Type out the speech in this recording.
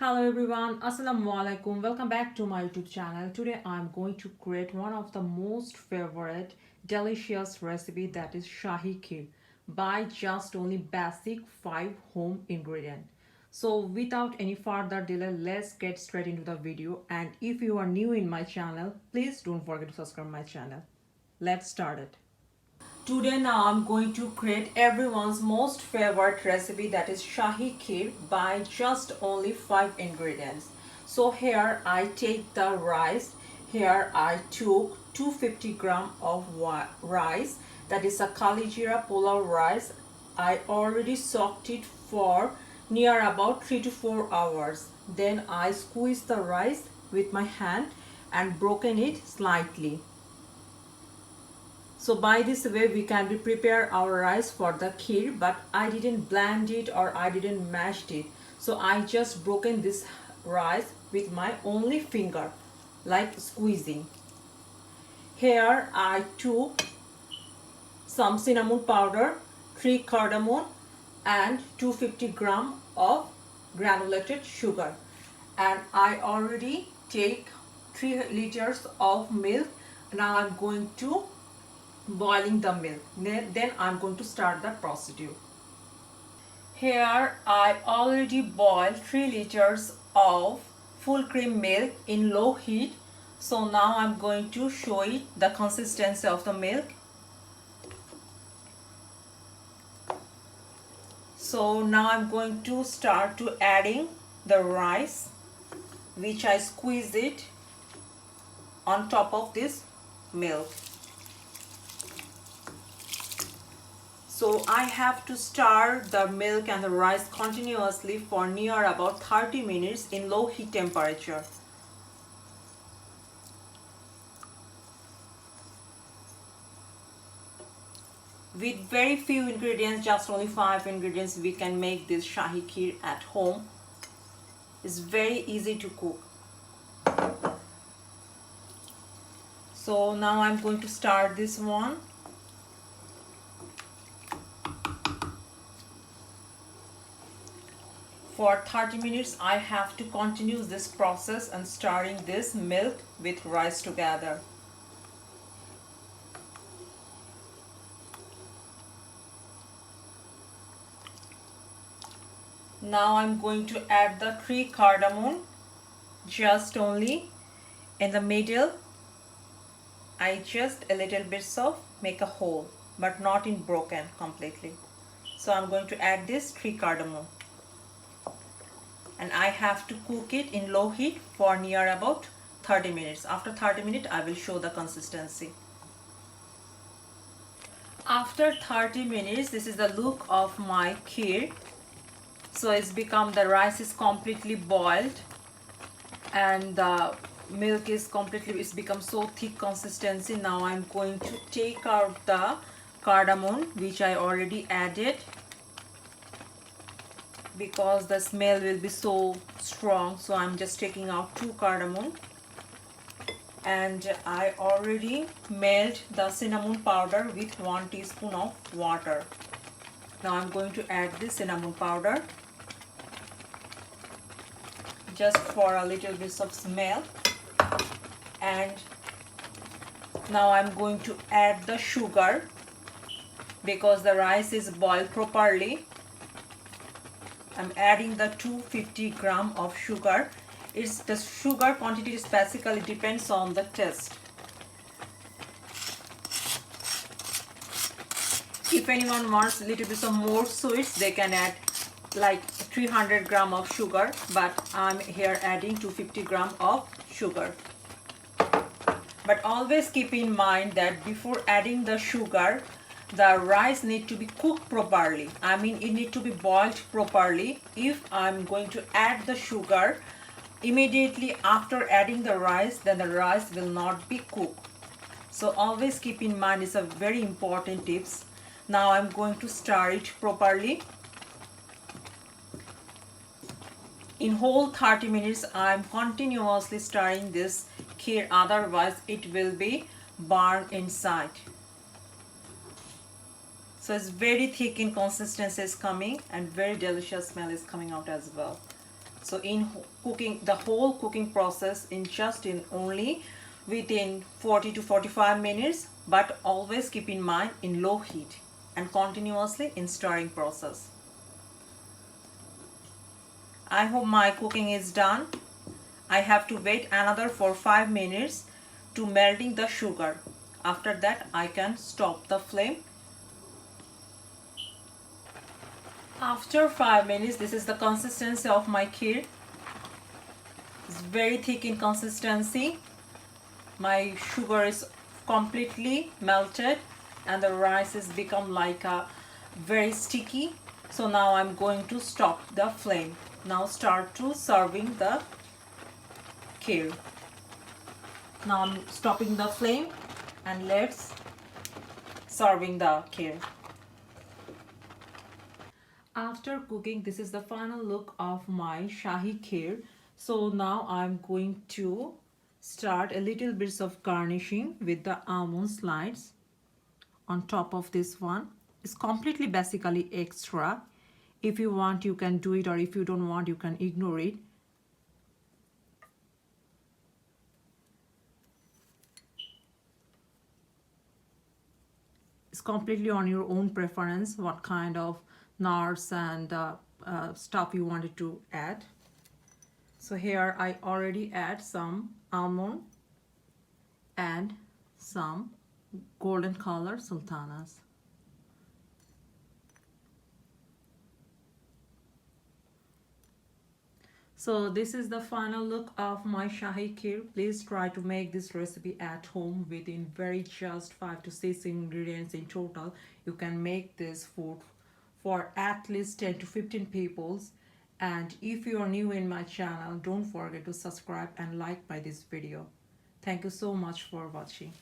Hello everyone, Assalamu alaikum. Welcome back to my YouTube channel. Today I'm going to create one of the most favorite delicious recipe, that is Shahi kheer, by just only basic 5 home ingredients. So without any further delay, let's get straight into the video. And if you are new in my channel, please don't forget to subscribe my channel. Let's start it. Today now I'm going to create everyone's most favorite recipe, that is Shahi kheer, by just only 5 ingredients. So here I take the rice. Here I took 250 gram of rice, that is a kali jira pulao rice. I already soaked it for near about 3 to 4 hours. Then I squeezed the rice with my hand and broken it slightly. So by this way we can prepare our rice for the kheer, but I didn't blend it or I didn't mash it. So I just broken this rice with my only finger, like squeezing. Here I took some cinnamon powder, 3 cardamom and 250 gram of granulated sugar. And I already take 3 liters of milk. Now I'm going to boiling the milk. Then I'm going to start the procedure. Here I already boiled 3 liters of full cream milk in low heat. So now I'm going to show you the consistency of the milk. So now I'm going to start to adding the rice, which I squeeze it on top of this milk. So I have to stir the milk and the rice continuously for near about 30 minutes in low heat temperature. With very few ingredients, just only 5 ingredients, we can make this Shahi kheer at home. It's very easy to cook. So now I'm going to start this one. For 30 minutes I have to continue this process and stirring this milk with rice together. Now I'm going to add the 3 cardamom, just only in the middle. I just a little bits of make a hole, but not in broken completely. So I'm going to add this 3 cardamom. And I have to cook it in low heat for near about 30 minutes. After 30 minutes, I will show the consistency. After 30 minutes, this is the look of my kheer. So it's become, the rice is completely boiled and the milk is completely, it's become so thick consistency. Now I'm going to take out the cardamom, which I already added, because the smell will be so strong. So I'm just taking out 2 cardamom, and I already melt the cinnamon powder with 1 teaspoon of water. Now I'm going to add this cinnamon powder just for a little bit of smell. And now I'm going to add the sugar, because the rice is boiled properly. I'm adding the 250 gram of sugar. It's the sugar quantity basically depends on the taste. If anyone wants a little bit of more sweets, they can add like 300 gram of sugar, but I'm here adding 250 gram of sugar. But always keep in mind that before adding the sugar, the rice need to be cooked properly. I mean, it need to be boiled properly. If I'm going to add the sugar immediately after adding the rice, then the rice will not be cooked. So always keep in mind, it's a very important tips. Now I'm going to stir it properly. In whole 30 minutes I'm continuously stirring this kheer, otherwise it will be burned inside. So it's very thick in consistency is coming, and very delicious smell is coming out as well. So in cooking the whole cooking process in only within 40 to 45 minutes, but always keep in mind in low heat and continuously in stirring process. I hope my cooking is done. I have to wait another for 5 minutes to melting the sugar. After that I can stop the flame. After 5 minutes, this is the consistency of my kheer. It's very thick in consistency. My sugar is completely melted and the rice has become like a very sticky. So now I'm going to stop the flame. Now start to serving the kheer. Now I'm stopping the flame and let's serving the kheer. After cooking, this is the final look of my Shahi kheer. So now I'm going to start a little bits of garnishing with the almond slides on top of this one. It's completely basically extra. If you want, you can do it, or if you don't want, you can ignore it. It's completely on your own preference what kind of nuts and stuff you wanted to add. So here I already add some almond and some golden color sultanas. So this is the final look of my Shahi kheer. Please try to make this recipe at home within very just 5 to 6 ingredients in total. You can make this food for at least 10 to 15 peoples. And if you are new in my channel, don't forget to subscribe and like by this video. Thank you so much for watching.